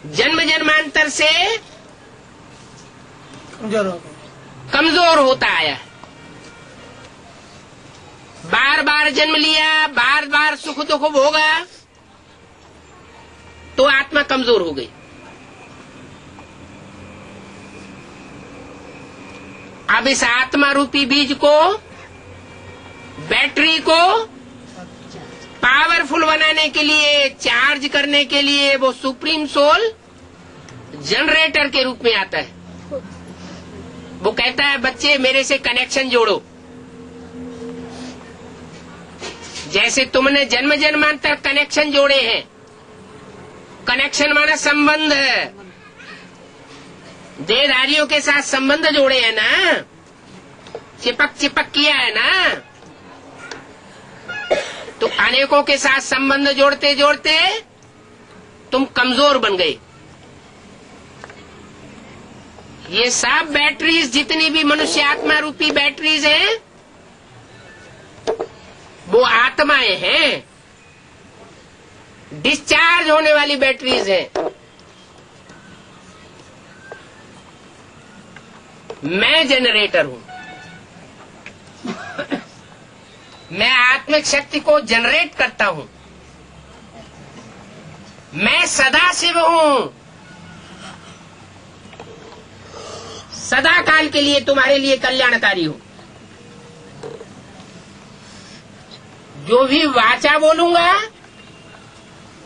[SPEAKER 1] जन्म जन्मांतर से कमजोर होता आया है। बार बार जन्म लिया, बार बार सुख दुख भोगा, तो आत्मा कमजोर हो गई। अब इस आत्मा रूपी बीज को, बैटरी को पावरफुल बनाने के लिए, चार्ज करने के लिए वो सुप्रीम सोल जनरेटर के रूप में आता है। वो कहता है बच्चे मेरे से कनेक्शन जोड़ो। जैसे तुमने जन्म जन्मांतर कनेक्शन जोड़े हैं। कनेक्शन माना संबंध है, देहधारियों के साथ संबंध जोड़े हैं ना, चिपक चिपक किया है ना। तो अनेकों के साथ संबंध जोड़ते जोड़ते तुम कमजोर बन गए। ये सब बैटरीज, जितनी भी मनुष्य आत्मा रूपी बैटरीज हैं, वो आत्माएं हैं, डिस्चार्ज होने वाली बैटरीज हैं। मैं जनरेटर हूं। मैं आत्मिक शक्ति को जनरेट करता हूं। मैं सदा शिव हूं। सदा काल के लिए तुम्हारे लिए कल्याणकारी हूं। जो भी वाचा बोलूंगा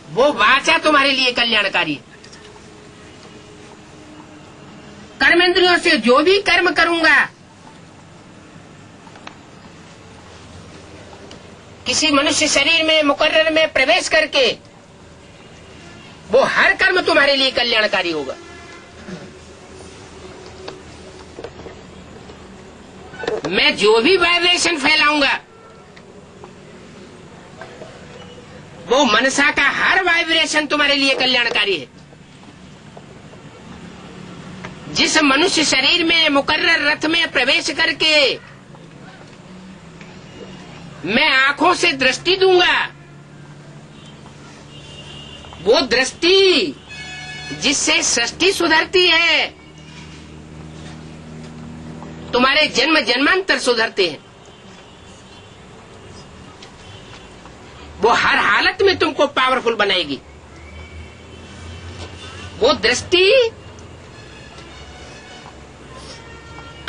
[SPEAKER 1] वो वाचा तुम्हारे लिए कल्याणकारी है। कर्मेंद्रियों से जो भी कर्म करूंगा, किसी मनुष्य शरीर में मुकर्रर में प्रवेश करके, वो हर कर्म तुम्हारे लिए कल्याणकारी होगा। मैं जो भी वाइब्रेशन फैलाऊंगा, वो मनसा का हर वाइब्रेशन तुम्हारे लिए कल्याणकारी है। जिस मनुष्य शरीर में मुकर्रर रथ में प्रवेश करके मैं आंखों से दृष्टि दूंगा, वो दृष्टि जिससे सृष्टि सुधरती है, तुम्हारे जन्म जन्मांतर सुधरते हैं। वो हर हालत में तुमको पावरफुल बनाएगी। वो दृष्टि,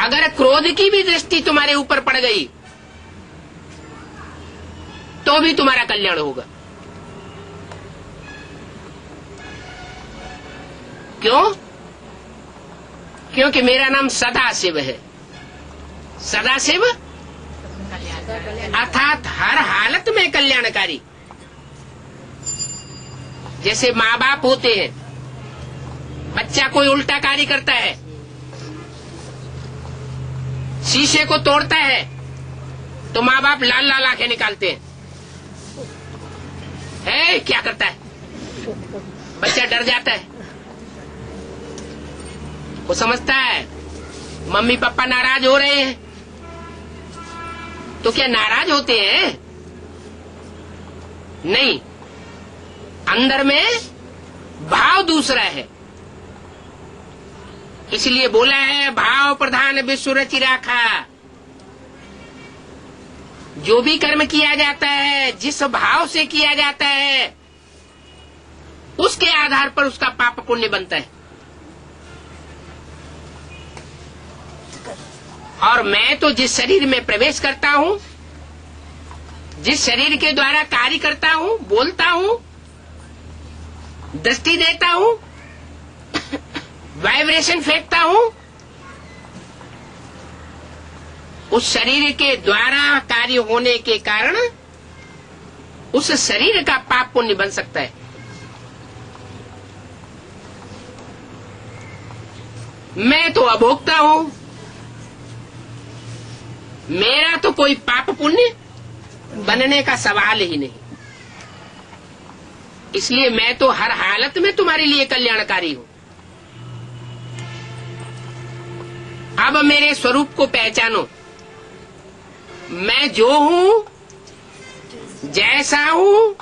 [SPEAKER 1] अगर क्रोध की भी दृष्टि तुम्हारे ऊपर पड़ गई तो भी तुम्हारा कल्याण होगा। क्यों? क्योंकि मेरा नाम सदाशिव है। सदाशिव अर्थात हर हालत में कल्याणकारी। जैसे माँ बाप होते हैं, बच्चा कोई उल्टा कार्य करता है, शीशे को तोड़ता है, तो माँ बाप लाल लाल आंखें निकालते हैं। क्या करता है? बच्चा डर जाता है। वो समझता है मम्मी पापा नाराज हो रहे हैं। तो क्या नाराज होते हैं? नहीं, अंदर में भाव दूसरा है। इसलिए बोला है भाव प्रधान विश्व रचि राखा। जो भी कर्म किया जाता है, जिस भाव से किया जाता है, उसके आधार पर उसका पाप पुण्य बनता है। और मैं तो जिस शरीर में प्रवेश करता हूं, जिस शरीर के द्वारा कार्य करता हूं, बोलता हूं, दृष्टि देता हूं, वाइब्रेशन फेंकता हूं, उस शरीर के द्वारा कार्य होने के कारण उस शरीर का पाप पुण्य बन सकता है। मैं तो अभोक्ता हूं, मेरा तो कोई पाप पुण्य बनने का सवाल ही नहीं। इसलिए मैं तो हर हालत में तुम्हारे लिए कल्याणकारी हूं। अब मेरे स्वरूप को पहचानो। मैं जो हूं, जैसा हूं,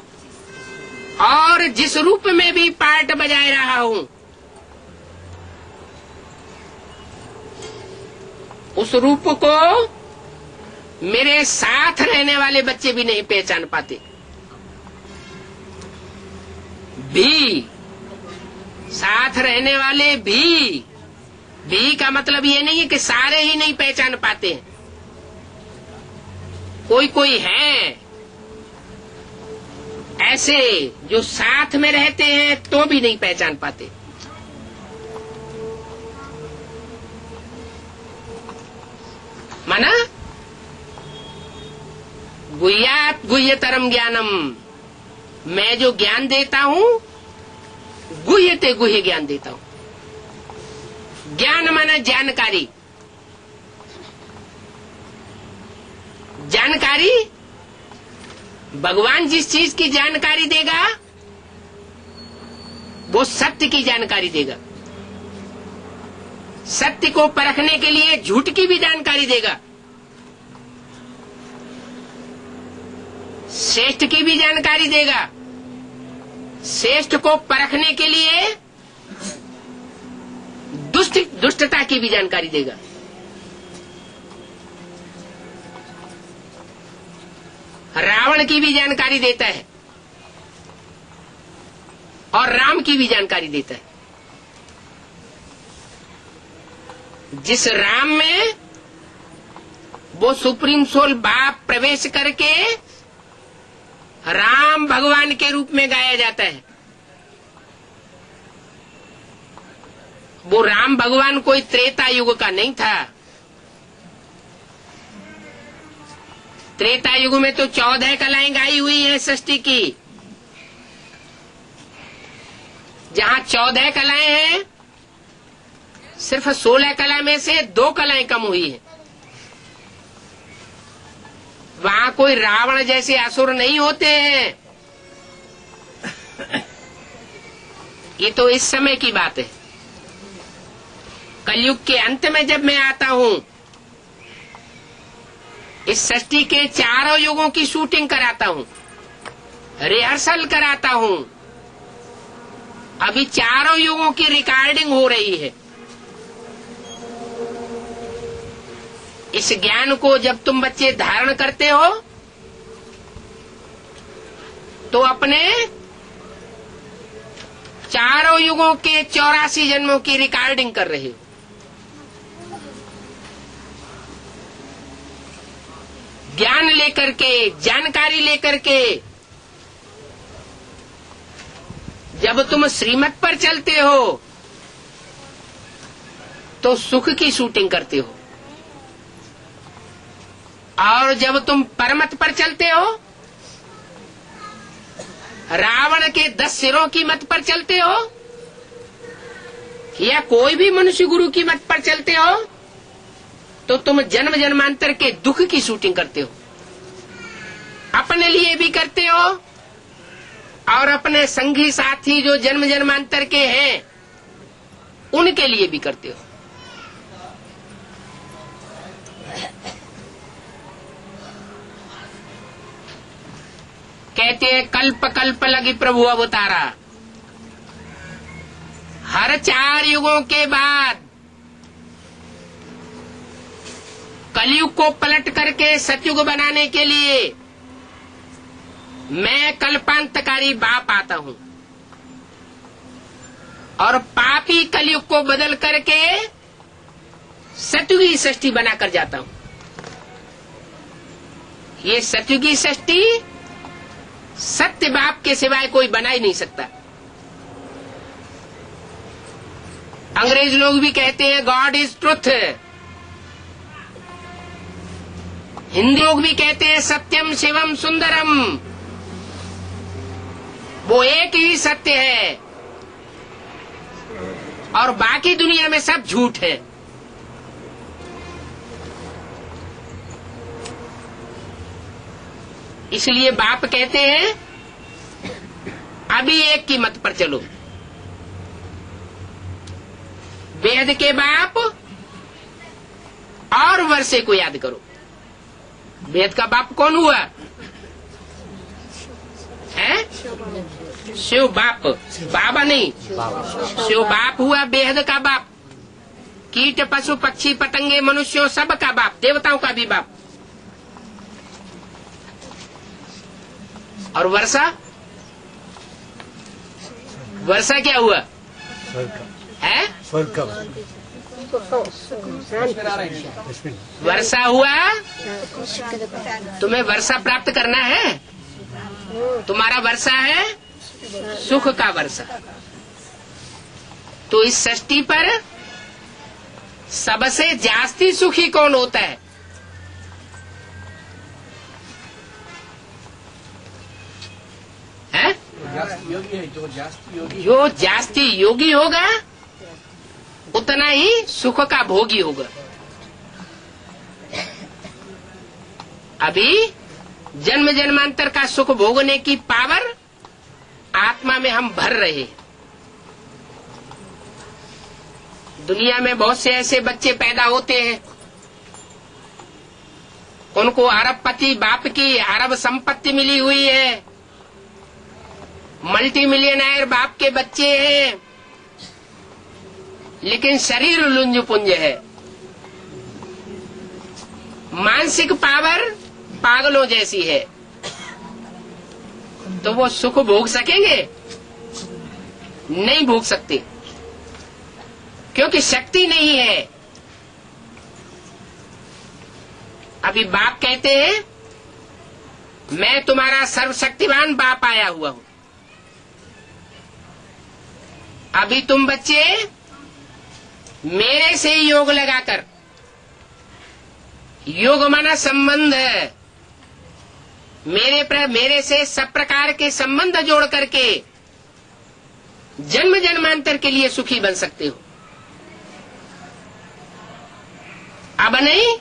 [SPEAKER 1] और जिस रूप में भी पार्ट बजाए रहा हूं, उस रूप को मेरे साथ रहने वाले बच्चे भी नहीं पहचान पाते। भी साथ रहने वाले भी का मतलब ये नहीं है कि सारे ही नहीं पहचान पाते हैं। कोई कोई है ऐसे जो साथ में रहते हैं तो भी नहीं पहचान पाते। माना गुह्यात गुह्यतरम ज्ञानम, मैं जो ज्ञान देता हूं गुह्यते गुह्य ज्ञान देता हूं। ज्ञान माना जानकारी, जानकारी भगवान जिस चीज की जानकारी देगा वो सत्य की जानकारी देगा। सत्य को परखने के लिए झूठ की भी जानकारी देगा, श्रेष्ठ की भी जानकारी देगा, श्रेष्ठ को परखने के लिए दुष्टता की भी जानकारी देगा। रावण की भी जानकारी देता है और राम की भी जानकारी देता है। जिस राम में वो सुप्रीम सोल बाप प्रवेश करके राम भगवान के रूप में गाया जाता है, वो राम भगवान कोई त्रेता युग का नहीं था। त्रेता युग में तो 14 कलाएं गाई हुई हैं सृष्टि की। जहां 14 कलाएं हैं, सिर्फ 16 कला में से 2 कलाएं कम हुई हैं। वहां कोई रावण जैसे असुर नहीं होते हैं। ये तो इस समय की बात है। कलयुग के अंत में जब मैं आता हूं, इस सृष्टि के चारों युगों की शूटिंग कराता हूं, रिहर्सल कराता हूं। अभी चारों युगों की रिकॉर्डिंग हो रही है। इस ज्ञान को जब तुम बच्चे धारण करते हो तो अपने चारों युगों के 84 जन्मों की रिकॉर्डिंग कर रहे हो। ज्ञान लेकर के, जानकारी लेकर के जब तुम श्रीमत पर चलते हो तो सुख की शूटिंग करते हो, और जब तुम परमत पर चलते हो, रावण के 10 सिरों की मत पर चलते हो, या कोई भी मनुष्य गुरु की मत पर चलते हो, तो तुम जन्म जन्मांतर के दुख की शूटिंग करते हो। अपने लिए भी करते हो और अपने संगी साथी जो जन्म जन्मांतर के हैं उनके लिए भी करते हो। कहते हैं कल्प कल्प लगी प्रभु अवतारा। हर 4 युगों के बाद कलयुग को पलट करके सतयुग बनाने के लिए मैं कल्पांतकारी बाप आता हूं, और पापी कलयुग को बदल करके सतयुगी सृष्टि बनाकर जाता हूं। ये सतयुगी सृष्टि सत्य बाप के सिवाय कोई बना ही नहीं सकता। अंग्रेज लोग भी कहते हैं गॉड इज ट्रुथ, हिंदी लोग भी कहते हैं सत्यम शिवम सुंदरम। वो एक ही सत्य है और बाकी दुनिया में सब झूठ है। इसलिए बाप कहते हैं अभी एक की मत पर चलो। वेद के बाप और वर्षे को याद करो। वेद का बाप कौन हुआ है? शिव बाप, बाबा नहीं, शिव बाप हुआ बेहद का बाप। कीट पशु पक्षी पतंगे मनुष्यों सब का बाप, देवताओं का भी बाप। और वर्षा, वर्षा क्या हुआ है? वर्षा हुआ, तुम्हें वर्षा प्राप्त करना है। तुम्हारा वर्षा है सुख का वर्षा। तो इस सृष्टि पर सबसे जास्ती सुखी कौन होता है? जो जास्ती योगी होगा उतना ही सुख का भोगी होगा। अभी जन्म जन्मांतर का सुख भोगने की पावर आत्मा में हम भर रहे हैं। दुनिया में बहुत से ऐसे बच्चे पैदा होते हैं, उनको अरबपति बाप की अरब संपत्ति मिली हुई है, मल्टी मिलियनर बाप के बच्चे हैं, लेकिन शरीर लुंज पुंज है। मानसिक पावर पागलों जैसी है, तो वो सुख भोग सकेंगे? नहीं भोग सकते, क्योंकि शक्ति नहीं है। अभी बाप कहते हैं मैं तुम्हारा सर्वशक्तिवान बाप आया हुआ हूं। अभी तुम बच्चे मेरे से योग लगाकर, योग माना संबंध, मेरे से सब प्रकार के संबंध जोड़ करके जन्म जन्मांतर के लिए सुखी बन सकते हो। अब नहीं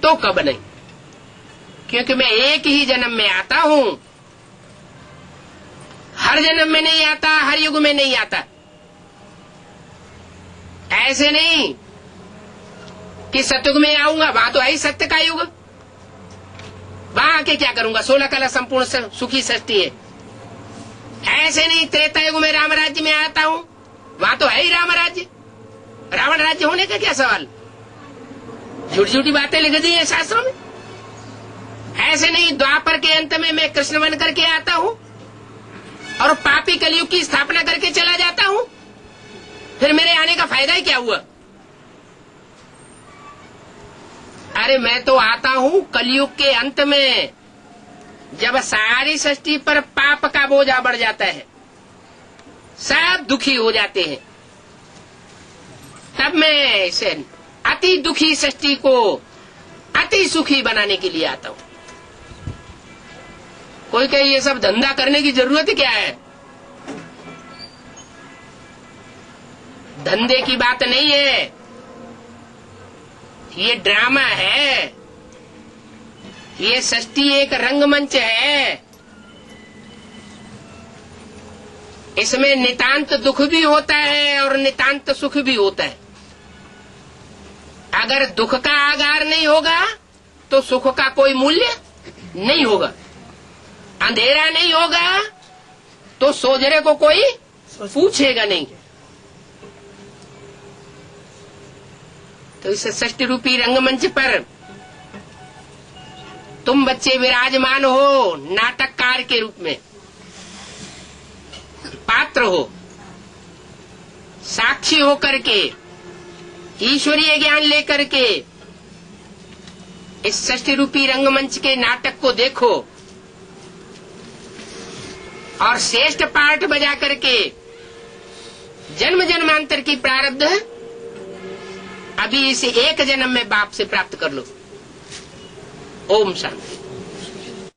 [SPEAKER 1] तो कब नहीं, क्योंकि मैं एक ही जन्म में आता हूं, हर जन्म में नहीं आता, हर युग में नहीं आता। ऐसे नहीं कि सतयुग में आऊंगा, वहां तो है ही सत्य का युग, वहां आके क्या करूंगा, 16 कला संपूर्ण सुखी सृष्टि है। ऐसे नहीं त्रेता युग में राम राज्य में आता हूं, वहां तो है ही राम राज्य, रावण राज्य होने का क्या सवाल। झूठी झूठी बातें लिख दी है शास्त्रों में। ऐसे नहीं द्वापर के अंत में मैं कृष्ण बन करके आता हूं और पापी कलयुग की स्थापना करके चला जाता हूं, फिर मेरे आने का फायदा ही क्या हुआ। अरे मैं तो आता हूं कलयुग के अंत में, जब सारी सृष्टि पर पाप का बोझा बढ़ जाता है, सब दुखी हो जाते हैं, तब मैं इसे अति दुखी सृष्टि को अति सुखी बनाने के लिए आता हूं। कोई कहे ये सब धंधा करने की जरूरत क्या है। धंधे की बात नहीं है, ये ड्रामा है, ये सृष्टि एक रंगमंच है। इसमें नितांत दुख भी होता है और नितांत सुख भी होता है। अगर दुख का आगार नहीं होगा तो सुख का कोई मूल्य नहीं होगा, अंधेरा नहीं होगा तो सोजरे को कोई पूछेगा नहीं। तो इस सृष्टि रूपी रंगमंच पर तुम बच्चे विराजमान हो, नाटककार के रूप में पात्र हो, साक्षी होकर के, ईश्वरीय ज्ञान लेकर के इस सृष्टि रूपी रंगमंच के नाटक को देखो और श्रेष्ठ पार्ट बजा करके जन्म जन्मांतर की प्रारब्ध अभी इसे एक जन्म में बाप से प्राप्त कर लो। ओम शांति।